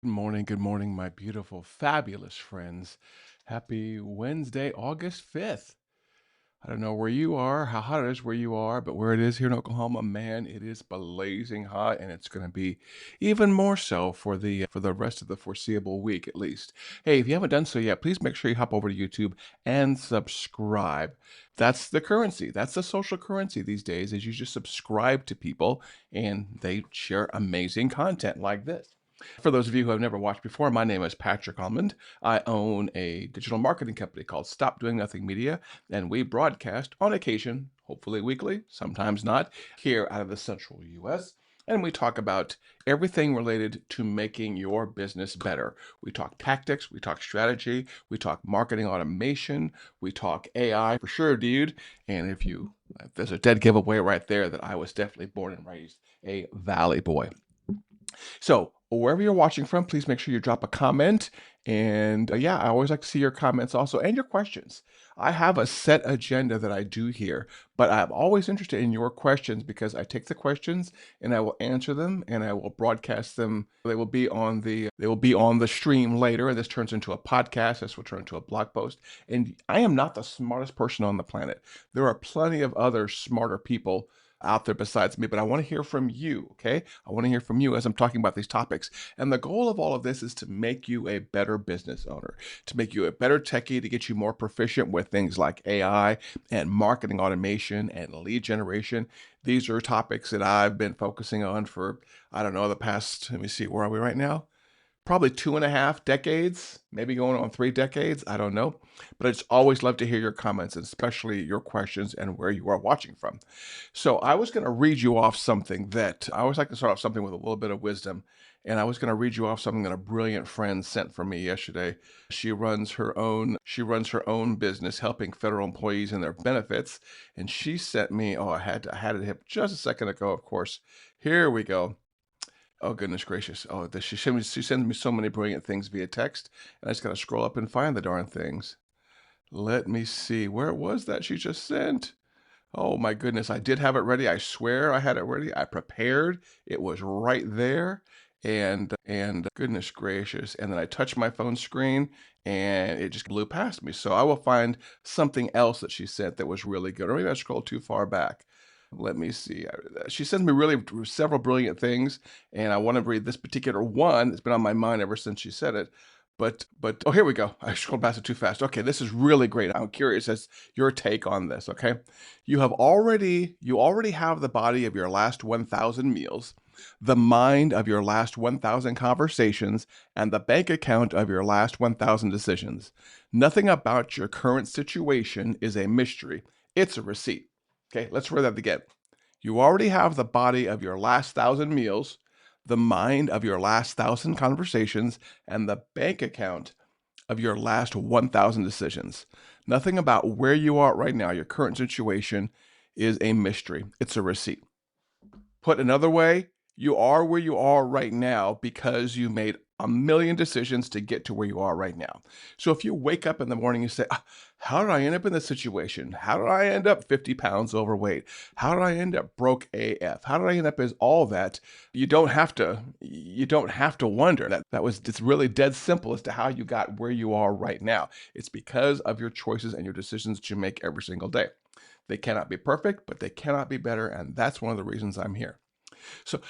Good morning, my beautiful, fabulous friends. Happy Wednesday, August 5th. I don't know where you are, how hot it is where you are, but where it is here in Oklahoma, man, it is blazing hot, and it's going to be even more so for the rest of the foreseeable week, at least. Hey, if you haven't done so yet, please make sure you hop over to YouTube and subscribe. That's the currency. That's the social currency these days, is you just subscribe to people, and they share amazing content like this. For those of you who have never watched before, my name is Patrick Almond. I own a digital marketing company called Stop Doing Nothing Media, and we broadcast on occasion, hopefully weekly, sometimes not, here out of the central US. And we talk about everything related to making your business better. We talk tactics, we talk strategy, we talk marketing automation, we talk AI for sure, dude. And if there's a dead giveaway right there that I was definitely born and raised a Valley boy. So, wherever you're watching from, please make sure you drop a comment. And yeah, I always like to see your comments also and your questions. I have a set agenda that I do here, but I'm always interested in your questions because I take the questions and I will answer them and I will broadcast them. They will be on the stream later, and this turns into a podcast. This will turn into a blog post. And I am not the smartest person on the planet. There are plenty of other smarter people out there besides me, but I want to hear from you, okay? I want to hear from you as I'm talking about these topics. And the goal of all of this is to make you a better business owner, to make you a better techie, to get you more proficient with things like AI and marketing automation and lead generation. These are topics that I've been focusing on for, I don't know, the past, let me see, where are we right now? Probably 2.5 decades, maybe going on 3 decades. I don't know. But I just always love to hear your comments, especially your questions and where you are watching from. So I was going to read you off something that I always like to start off something with a little bit of wisdom. And I was going to read you off something that a brilliant friend sent for me yesterday. She runs her own business helping federal employees and their benefits. And she sent me, I had it hip just a second ago, of course. Here we go. Oh, goodness gracious. She sends me so many brilliant things via text, and I just got to scroll up and find the darn things. Let me see. Where was that she just sent? Oh, my goodness. I did have it ready. I swear I had it ready. I prepared. It was right there. And goodness gracious. And then I touched my phone screen and it just blew past me. So I will find something else that she sent that was really good. Or maybe I scrolled too far back. Let me see. She sends me really several brilliant things, and I want to read this particular one. It's been on my mind ever since she said it. But oh, here we go. I scrolled past it too fast. Okay, this is really great. I'm curious as your take on this. Okay, you already have the body of your last 1,000 meals, the mind of your last 1,000 conversations, and the bank account of your last 1,000 decisions. Nothing about your current situation is a mystery. It's a receipt. Okay, let's read that again. You already have the body of your last 1,000 meals, the mind of your last 1,000 conversations, and the bank account of your last 1,000 decisions. Nothing about where you are right now, your current situation, is a mystery. It's a receipt. Put another way, you are where you are right now because you made a million decisions to get to where you are right now. So if you wake up in the morning and say, how did I end up in this situation? How did I end up 50 pounds overweight? How did I end up broke AF? How did I end up as all that? You don't have to wonder. It's really dead simple as to how you got where you are right now. It's because of your choices and your decisions that you make every single day. They cannot be perfect, but they cannot be better. And that's one of the reasons I'm here. So,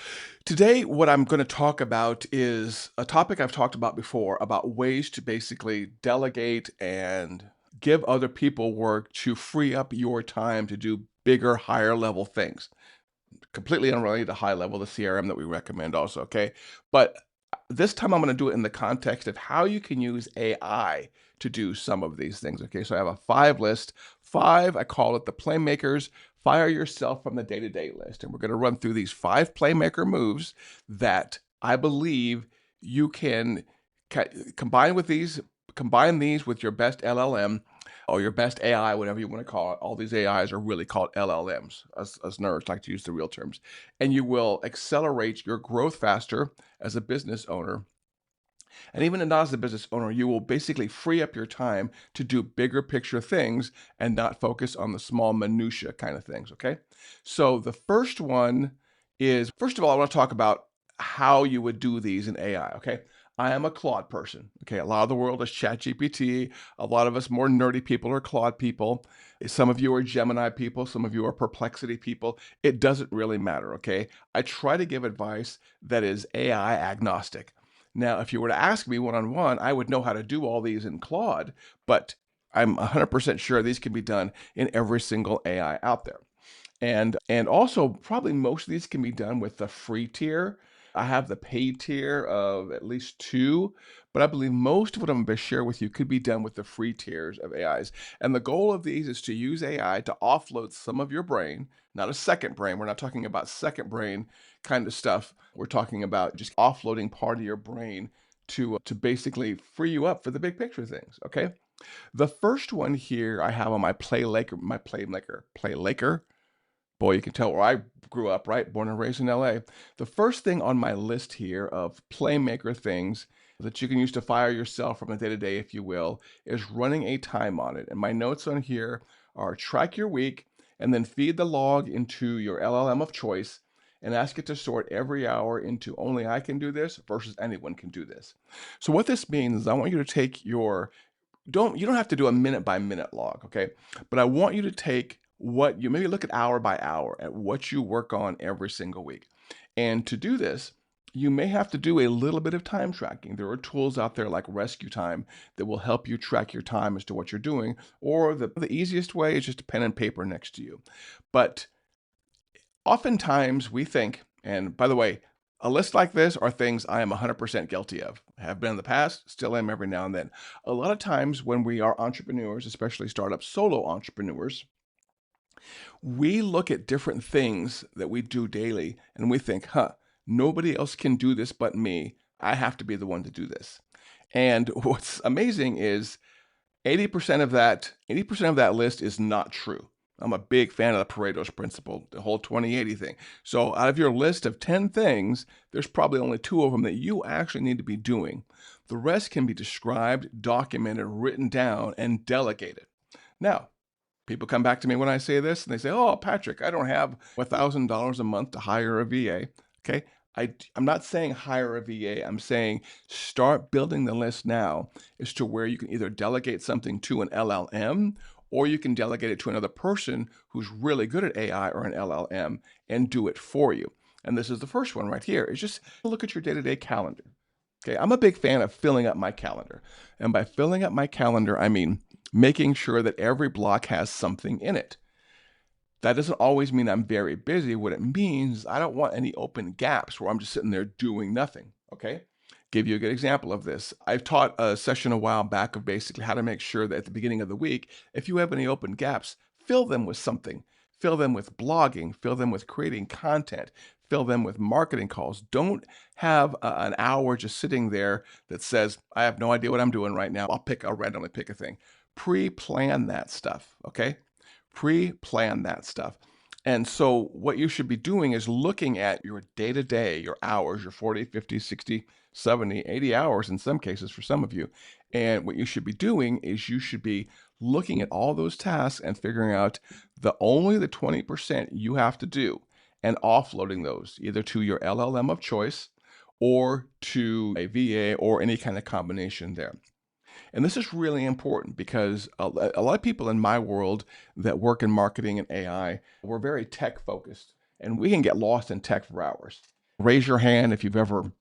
today, what I'm going to talk about is a topic I've talked about before about ways to basically delegate and give other people work to free up your time to do bigger, higher level things. Completely unrelated to high level, the CRM that we recommend also, okay? But this time I'm going to do it in the context of how you can use AI to do some of these things, okay? So I have a 5 list. Five, I call it the Playmakers Fire Yourself from the Day-to-Day list. And we're going to run through these 5 playmaker moves that I believe you can combine these with your best LLM or your best AI, whatever you want to call it. All these AIs are really called LLMs. Us nerds like to use the real terms. And you will accelerate your growth faster as a business owner. And even not as a business owner, you will basically free up your time to do bigger picture things and not focus on the small minutia kind of things. Okay. So the first one is, first of all, I want to talk about how you would do these in AI. Okay. I am a Claude person. Okay. A lot of the world is ChatGPT. A lot of us more nerdy people are Claude people. Some of you are Gemini people. Some of you are Perplexity people. It doesn't really matter. Okay. I try to give advice that is AI agnostic. Now, if you were to ask me one on one, I would know how to do all these in Claude, but I'm 100% sure these can be done in every single AI out there. And also probably most of these can be done with the free tier. I have the paid tier of at least two, but I believe most of what I'm going to share with you could be done with the free tiers of AIs. And the goal of these is to use AI to offload some of your brain, not a second brain. We're not talking about second brain kind of stuff. We're talking about just offloading part of your brain to basically free you up for the big picture things. Okay. The first one here I have on my Playmaker. Boy, you can tell where I grew up, right? Born and raised in LA. The first thing on my list here of Playmaker things that you can use to fire yourself from the day to day, if you will, is running a time audit. And my notes on here are track your week and then feed the log into your LLM of choice and ask it to sort every hour into only I can do this versus anyone can do this. So what this means is I want you to take your you don't have to do a minute by minute log, okay? But I want you to take what you maybe look at hour by hour at what you work on every single week. And to do this, you may have to do a little bit of time tracking. There are tools out there like Rescue Time that will help you track your time as to what you're doing, or the easiest way is just a pen and paper next to you. But oftentimes we think, and by the way, a list like this are things I am 100% guilty of. Have been in the past, still am every now and then. A lot of times when we are entrepreneurs, especially startup solo entrepreneurs, we look at different things that we do daily and we think, nobody else can do this but me. I have to be the one to do this. And what's amazing is 80% of that list is not true. I'm a big fan of the Pareto's principle, the whole 20/80 thing. So out of your list of 10 things, there's probably only two of them that you actually need to be doing. The rest can be described, documented, written down, and delegated. Now, people come back to me when I say this and they say, "Oh, Patrick, I don't have $1,000 a month to hire a VA." Okay. I'm not saying hire a VA. I'm saying start building the list now as to where you can either delegate something to an LLM or you can delegate it to another person who's really good at AI or an LLM and do it for you. And this is the first one right here. Is just look at your day-to-day calendar. Okay, I'm a big fan of filling up my calendar. And by filling up my calendar, I mean making sure that every block has something in it. That doesn't always mean I'm very busy. What it means is I don't want any open gaps where I'm just sitting there doing nothing. Okay. Give you a good example of this. I've taught a session a while back of basically how to make sure that at the beginning of the week, if you have any open gaps, fill them with something. Fill them with blogging, fill them with creating content, fill them with marketing calls. Don't have an hour just sitting there that says, I have no idea what I'm doing right now. I'll randomly pick a thing. Pre-plan that stuff. Okay. Pre-plan that stuff. And so what you should be doing is looking at your day-to-day, your hours, your 40, 50, 60, 70, 80 hours in some cases for some of you. And what you should be doing is you should be looking at all those tasks and figuring out only the 20% you have to do and offloading those either to your LLM of choice or to a VA or any kind of combination there. And this is really important because a lot of people in my world that work in marketing and AI, we're very tech focused and we can get lost in tech for hours. Raise your hand if you've ever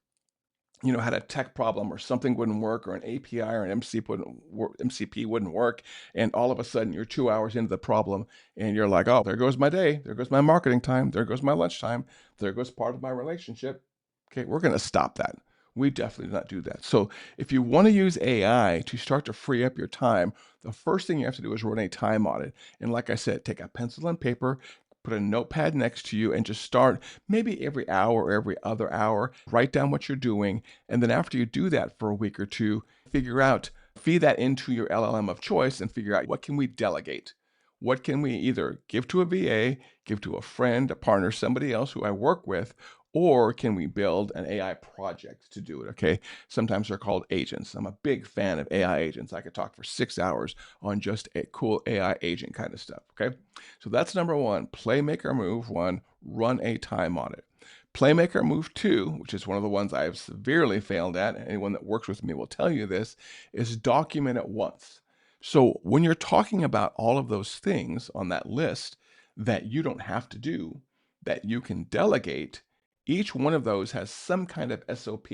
had a tech problem or something wouldn't work or an API or an MCP wouldn't work. And all of a sudden you're 2 hours into the problem and you're like, oh, there goes my day. There goes my marketing time. There goes my lunchtime. There goes part of my relationship. Okay, we're going to stop that. We definitely do not do that. So if you want to use AI to start to free up your time, the first thing you have to do is run a time audit. And like I said, take a pencil and paper, put a notepad next to you and just start maybe every hour or every other hour, write down what you're doing. And then after you do that for a week or two, feed that into your LLM of choice and figure out what can we delegate? What can we either give to a VA, give to a friend, a partner, somebody else who I work with, or can we build an AI project to do it? Okay. Sometimes they're called agents. I'm a big fan of AI agents. I could talk for 6 hours on just a cool AI agent kind of stuff. Okay. So that's number one. Playmaker move one, run a time audit. Playmaker move two, which is one of the ones I've severely failed at, and anyone that works with me will tell you this, is document it once. So when you're talking about all of those things on that list that you don't have to do, that you can delegate, each one of those has some kind of SOP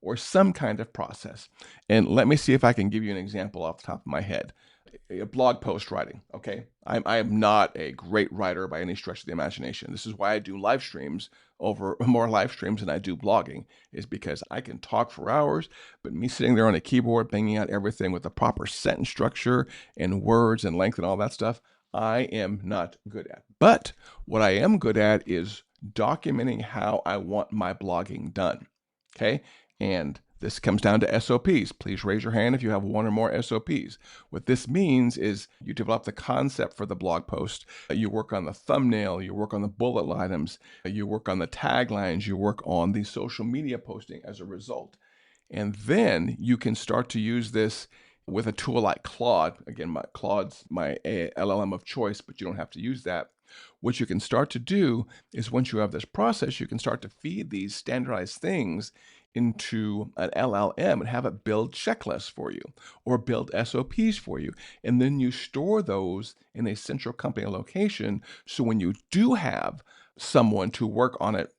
or some kind of process. And let me see if I can give you an example off the top of my head. A blog post writing, okay? I am not a great writer by any stretch of the imagination. This is why I do live streams over more live streams than I do blogging, is because I can talk for hours, but me sitting there on a keyboard banging out everything with the proper sentence structure and words and length and all that stuff, I am not good at. But what I am good at is documenting how I want my blogging done, okay? And this comes down to SOPs. Please raise your hand if you have one or more SOPs. What this means is you develop the concept for the blog post, you work on the thumbnail, you work on the bullet items, you work on the taglines, you work on the social media posting as a result. And then you can start to use this with a tool like Claude. Again, Claude's my LLM of choice, but you don't have to use that. What you can start to do is once you have this process, you can start to feed these standardized things into an LLM and have it build checklists for you or build SOPs for you. And then you store those in a central company location. So when you do have someone to work on it,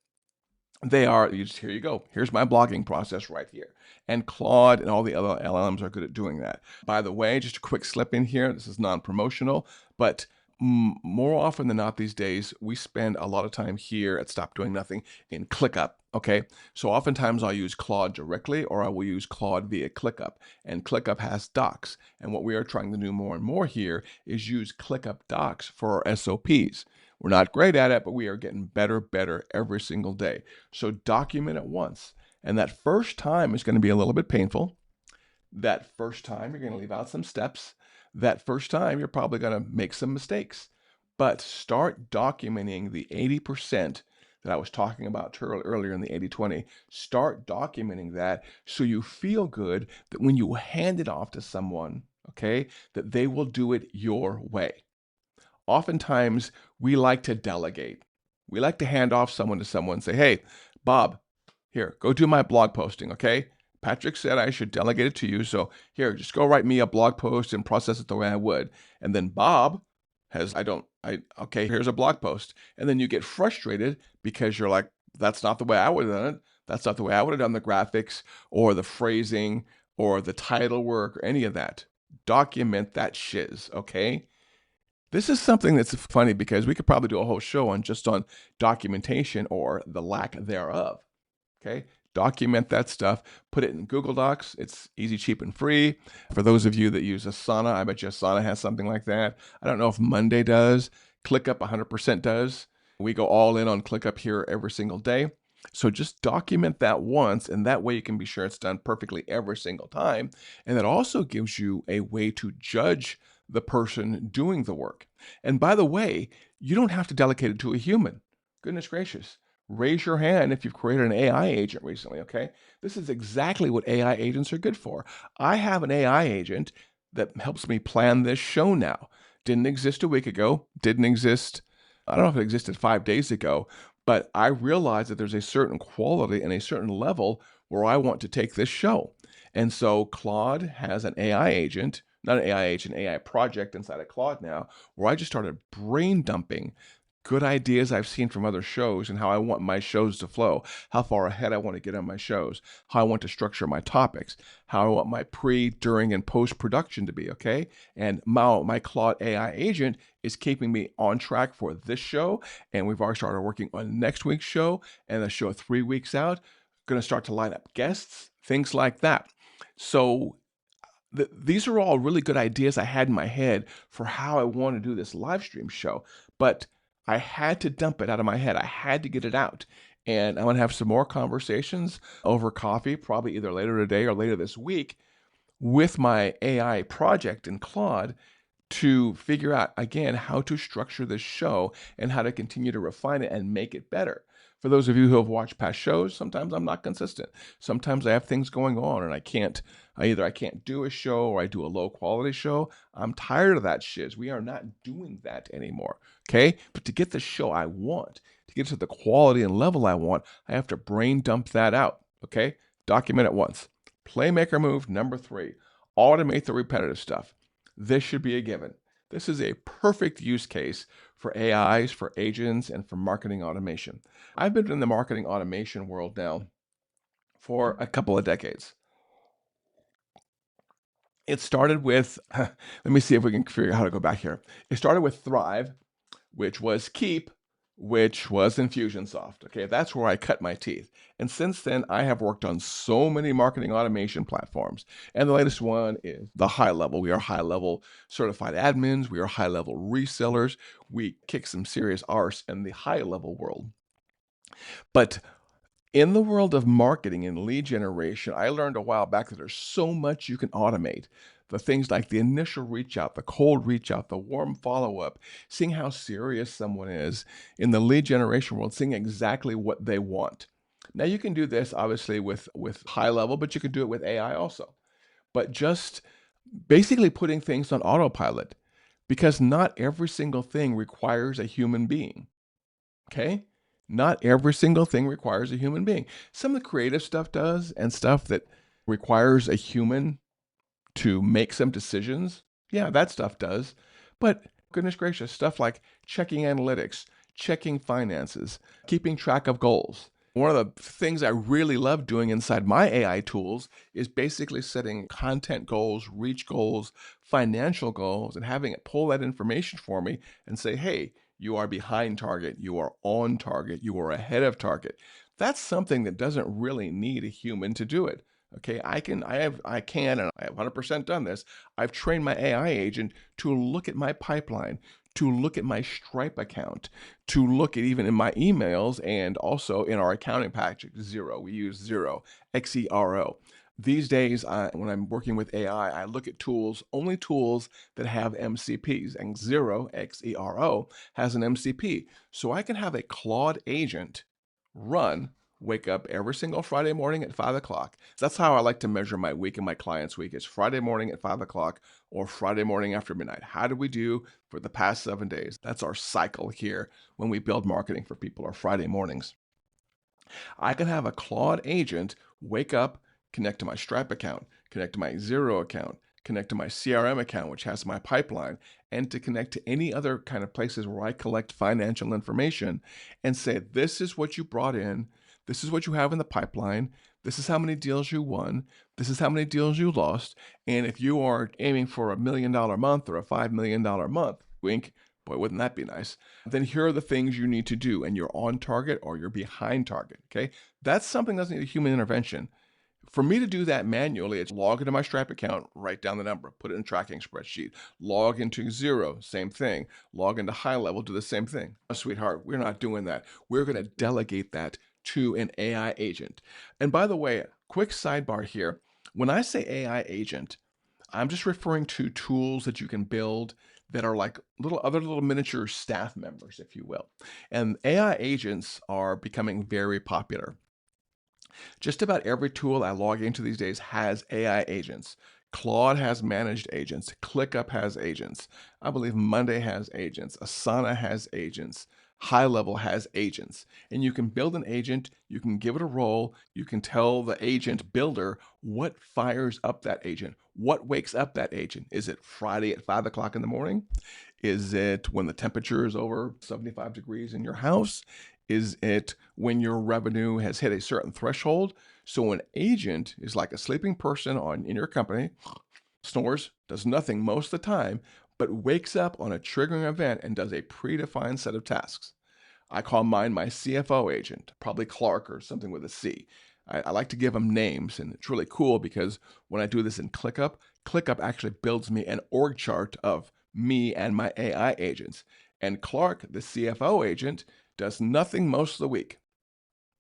here you go. Here's my blogging process right here. And Claude and all the other LLMs are good at doing that. By the way, just a quick slip in here. This is non-promotional, but more often than not these days, we spend a lot of time here at Stop Doing Nothing in ClickUp, okay? So oftentimes I'll use Claude directly or I will use Claude via ClickUp, and ClickUp has docs. And what we are trying to do more and more here is use ClickUp docs for our SOPs. We're not great at it, but we are getting better every single day. So document it once. And that first time is going to be a little bit painful. That first time, you're going to leave out some steps. That first time, you're probably going to make some mistakes. But start documenting the 80% that I was talking about earlier in the 80-20. Start documenting that so you feel good that when you hand it off to someone, okay, that they will do it your way. Oftentimes, we like to delegate. We like to hand off someone to someone and say, hey, Bob, here, go do my blog posting, okay? Patrick said I should delegate it to you. So here, just go write me a blog post and process it the way I would. And then Bob has, okay, here's a blog post. And then you get frustrated because you're like, that's not the way I would have done it. That's not the way I would have done the graphics or the phrasing or the title work or any of that. Document that shiz, okay? This is something that's funny because we could probably do a whole show on just on documentation or the lack thereof, okay? Document that stuff, put it in Google Docs. It's easy, cheap, and free. For those of you that use Asana, I bet you Asana has something like that. I don't know if Monday does. ClickUp 100% does. We go all in on ClickUp here every single day. So just document that once, and that way you can be sure it's done perfectly every single time. And that also gives you a way to judge the person doing the work. And by the way, you don't have to delegate it to a human. Goodness gracious. Raise your hand if you've created an AI agent recently, okay? This is exactly what AI agents are good for. I have an AI agent that helps me plan this show now. Didn't exist a week ago, didn't exist, I don't know if it existed 5 days ago, but I realized that there's a certain quality and a certain level where I want to take this show. And so Claude has an AI agent, not an AI agent, AI project inside of Claude now, where I just started brain dumping good ideas I've seen from other shows and how I want my shows to flow, how far ahead I want to get on my shows, how I want to structure my topics, how I want my pre, during, and post-production to be, okay? And my Claude AI agent is keeping me on track for this show, and we've already started working on next week's show, and the show 3 weeks out, going to start to line up guests, things like that. So these are all really good ideas I had in my head for how I want to do this live stream show, but I had to dump it out of my head. I had to get it out. And I'm going to have some more conversations over coffee, probably either later today or later this week, with my AI project in Claude to figure out, again, how to structure this show and how to continue to refine it and make it better. For those of you who have watched past shows, sometimes I'm not consistent. Sometimes I have things going on and I can't do a show or I do a low quality show. I'm tired of that shit. We are not doing that anymore. Okay. But to get the show I want, to get to the quality and level I want, I have to brain dump that out. Okay. Document it once. Playmaker move number 3, automate the repetitive stuff. This should be a given. This is a perfect use case for AIs, for agents, and for marketing automation. I've been in the marketing automation world now for a couple of decades. It started with, let me see if we can figure out how to go back here. It started with Thrive, which was Keep, which was Infusionsoft. Okay, that's where I cut my teeth. And since then, I have worked on so many marketing automation platforms. And the latest one is the High Level. We are high level certified admins, we are high level resellers. We kick some serious arse in the high level world. But in the world of marketing and lead generation, I learned a while back that there's so much you can automate. The things like the initial reach out, the cold reach out, the warm follow up, seeing how serious someone is in the lead generation world, seeing exactly what they want. Now you can do this obviously with high level, but you can do it with AI also. But just basically putting things on autopilot because not every single thing requires a human being. Okay? Not every single thing requires a human being. Some of the creative stuff does, and stuff that requires a human to make some decisions. Yeah, that stuff does. But goodness gracious, stuff like checking analytics, checking finances, keeping track of goals. One of the things I really love doing inside my AI tools is basically setting content goals, reach goals, financial goals, and having it pull that information for me and say, hey, you are behind target, you are on target, you are ahead of target. That's something that doesn't really need a human to do it. Okay, and I have 100% done this. I've trained my AI agent to look at my pipeline, to look at my Stripe account, to look at even in my emails and also in our accounting package, Xero. We use Xero, Xero. These days, when I'm working with AI, I look at tools, only tools that have MCPs, and Xero, Xero, has an MCP. So I can have a Claude agent wake up every single Friday morning at 5 o'clock. That's how I like to measure my week and my client's week. It's Friday morning at 5 o'clock or Friday morning after midnight. How did we do for the past 7 days? That's our cycle here when we build marketing for people, our Friday mornings. I can have a Claude agent wake up, connect to my Stripe account, connect to my Xero account, connect to my CRM account, which has my pipeline, and to connect to any other kind of places where I collect financial information and say, this is what you brought in. This is what you have in the pipeline. This is how many deals you won. This is how many deals you lost. And if you are aiming for $1 million month or a $5 million month, wink, boy, wouldn't that be nice? Then here are the things you need to do, and you're on target or you're behind target. Okay. That's something that doesn't need a human intervention. For me to do that manually, it's log into my Stripe account, write down the number, put it in a tracking spreadsheet, log into Xero, same thing, log into High Level, do the same thing. Oh, sweetheart, we're not doing that. We're going to delegate that to an AI agent. And by the way, quick sidebar here. When I say AI agent, I'm just referring to tools that you can build that are like little miniature staff members, if you will. And AI agents are becoming very popular. Just about every tool I log into these days has AI agents. Claude has managed agents. ClickUp has agents. I believe Monday has agents. Asana has agents. High Level has agents. And you can build an agent, you can give it a role, you can tell the agent builder what fires up that agent, what wakes up that agent. Is it Friday at 5 o'clock in the morning? Is it when the temperature is over 75 degrees in your house? Is it when your revenue has hit a certain threshold? So an agent is like a sleeping person in your company, snores, does nothing most of the time, but wakes up on a triggering event and does a predefined set of tasks. I call mine my CFO agent, probably Clark or something with a C. I like to give them names, and it's really cool because when I do this in ClickUp, ClickUp actually builds me an org chart of me and my AI agents. And Clark, the CFO agent, does nothing most of the week.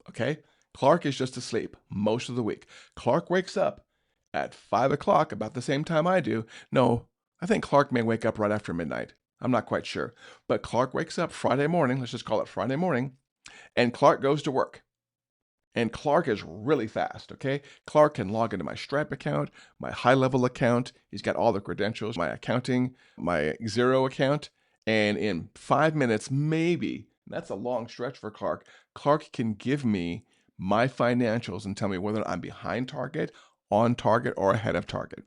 Okay? Clark is just asleep most of the week. Clark wakes up at 5 o'clock, about the same time I do. No, I think Clark may wake up right after midnight. I'm not quite sure. But Clark wakes up Friday morning, let's just call it Friday morning, And Clark goes to work. And Clark is really fast, okay? Clark can log into my Stripe account, my high level account. He's got all the credentials, my accounting, my Xero account. And in 5 minutes, maybe, that's a long stretch for Clark, Clark can give me my financials and tell me whether I'm behind target, on target, or ahead of target.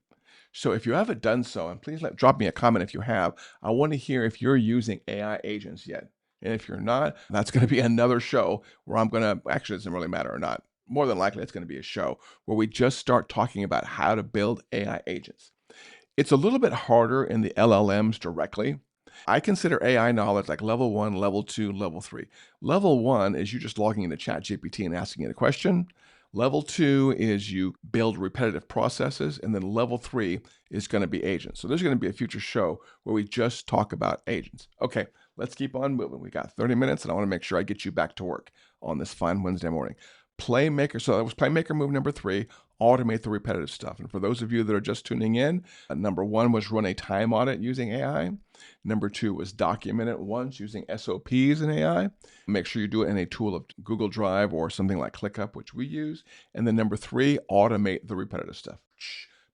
So if you haven't done so, and please drop me a comment if you have, I want to hear if you're using AI agents yet. And if you're not, that's going to be another show where I'm going to, actually, it doesn't really matter or not. More than likely, it's going to be a show where we just start talking about how to build AI agents. It's a little bit harder in the LLMs directly. I consider AI knowledge like level 1, level 2, level 3. Level 1 is you just logging into ChatGPT and asking it a question. Level 2 is you build repetitive processes. And then level 3 is going to be agents. So there's going to be a future show where we just talk about agents. Okay, let's keep on moving. We got 30 minutes and I want to make sure I get you back to work on this fine Wednesday morning. Playmaker. So that was Playmaker move number 3, automate the repetitive stuff. And for those of you that are just tuning in, number 1 was run a time audit using AI. Number 2 was document it once using SOPs in AI. Make sure you do it in a tool of Google Drive or something like ClickUp, which we use. And then number 3, automate the repetitive stuff.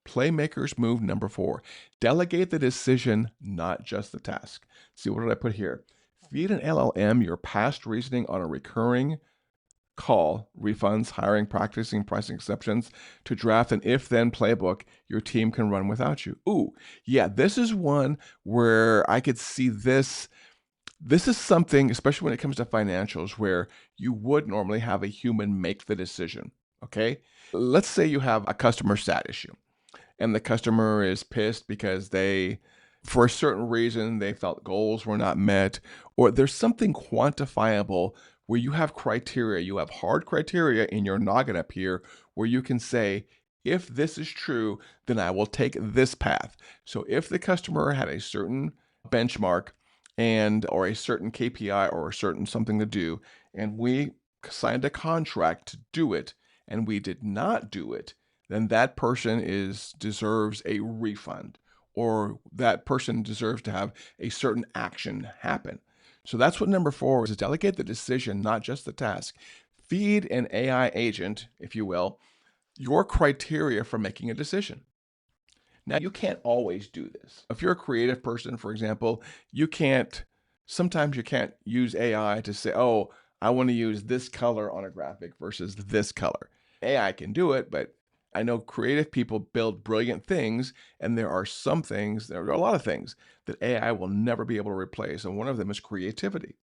Playmakers move number 4, delegate the decision, not just the task. See, what did I put here? Feed an LLM your past reasoning on a recurring call, refunds, hiring, practicing, pricing exceptions, to draft an if-then playbook your team can run without you. Ooh, yeah, this is one where I could see this. This is something, especially when it comes to financials, where you would normally have a human make the decision, okay? Let's say you have a customer sat issue, and the customer is pissed because for a certain reason, they felt goals were not met, or there's something quantifiable where you have criteria, you have hard criteria in your noggin up here where you can say, if this is true, then I will take this path. So if the customer had a certain benchmark or a certain KPI or a certain something to do, and we signed a contract to do it, and we did not do it, then that person deserves a refund, or that person deserves to have a certain action happen. So that's what number 4 is delegate the decision, not just the task. Feed an AI agent, if you will, your criteria for making a decision. Now, you can't always do this. If you're a creative person, for example, sometimes you can't use AI to say, oh, I want to use this color on a graphic versus this color. AI can do it, but I know creative people build brilliant things, and there are a lot of things that AI will never be able to replace, and one of them is creativity.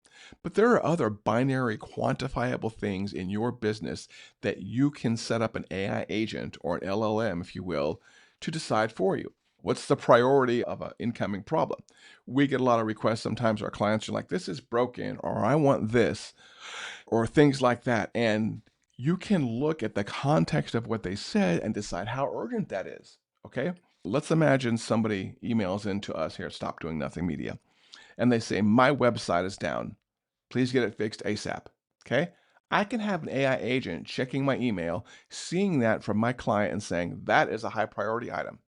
But there are other binary quantifiable things in your business that you can set up an AI agent or an LLM, if you will, to decide for you. What's the priority of an incoming problem? We get a lot of requests. Sometimes our clients are like, this is broken, or I want this, or things like that. And you can look at the context of what they said and decide how urgent that is. Okay. Let's imagine somebody emails into us here at Stop Doing Nothing Media, and they say, my website is down. Please get it fixed ASAP. Okay. I can have an AI agent checking my email, seeing that from my client and saying, that is a high priority item.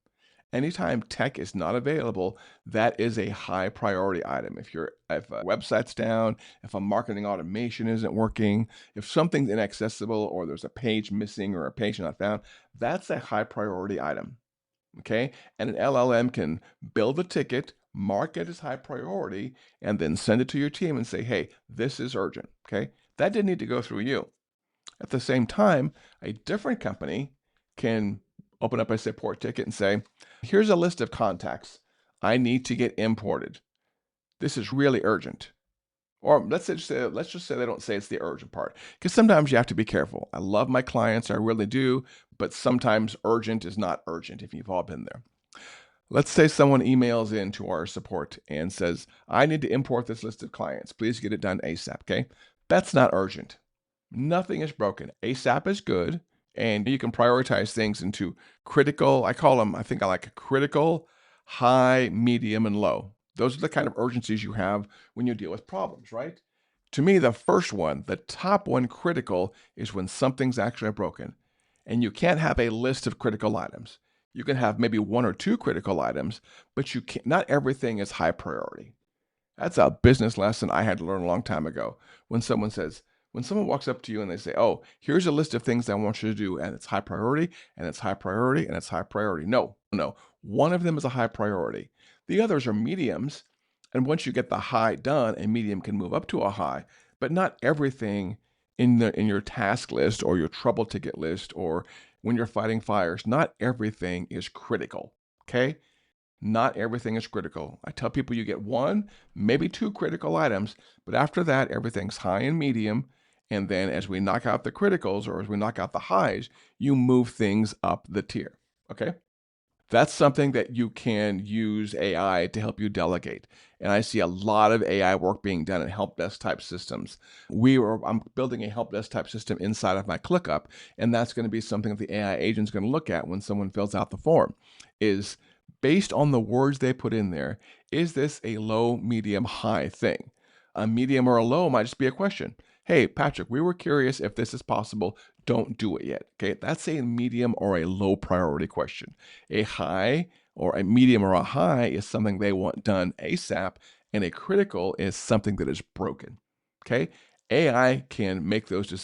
Anytime tech is not available, that is a high priority item. If a website's down, if a marketing automation isn't working, if something's inaccessible or there's a page missing or a page not found, that's a high priority item. Okay? And an LLM can build a ticket, mark it as high priority, and then send it to your team and say, hey, this is urgent. Okay? That didn't need to go through you. At the same time, a different company can open up a support ticket and say, here's a list of contacts I need to get imported. This is really urgent. Or let's just say they don't say it's the urgent part, because sometimes you have to be careful. I love my clients, I really do, but sometimes urgent is not urgent, if you've all been there. Let's say someone emails into our support and says, I need to import this list of clients. Please get it done ASAP, okay? That's not urgent. Nothing is broken. ASAP is good, and you can prioritize things into critical. I like critical, high, medium, and low. Those are the kind of urgencies you have when you deal with problems, right? To me, the first one, the top one, critical, is when something's actually broken. And you can't have a list of critical items. You can have maybe 1 or 2 critical items, but not everything is high priority. That's a business lesson I had to learn a long time ago. When someone says, When someone walks up to you and they say, "Oh, here's a list of things I want you to do, and it's high priority, and it's high priority, and it's high priority." No, no. One of them is a high priority. The others are mediums. And once you get the high done, a medium can move up to a high, but not everything in your task list or your trouble ticket list or when you're fighting fires, not everything is critical. Okay? Not everything is critical. I tell people you get one, maybe two critical items, but after that, everything's high and medium. And then as we knock out the criticals or as we knock out the highs, you move things up the tier. Okay? That's something that you can use AI to help you delegate. And I see a lot of AI work being done in help desk type systems. I'm building a help desk type system inside of my ClickUp, and that's going to be something that the AI agent is going to look at when someone fills out the form. Is based on the words they put in there, is this a low, medium, high thing? A medium or a low might just be a question. Hey, Patrick, we were curious if this is possible. Don't do it yet. Okay, that's a medium or a low priority question. A high or a medium or a high is something they want done ASAP, and a critical is something that is broken. Okay, AI can make those decisions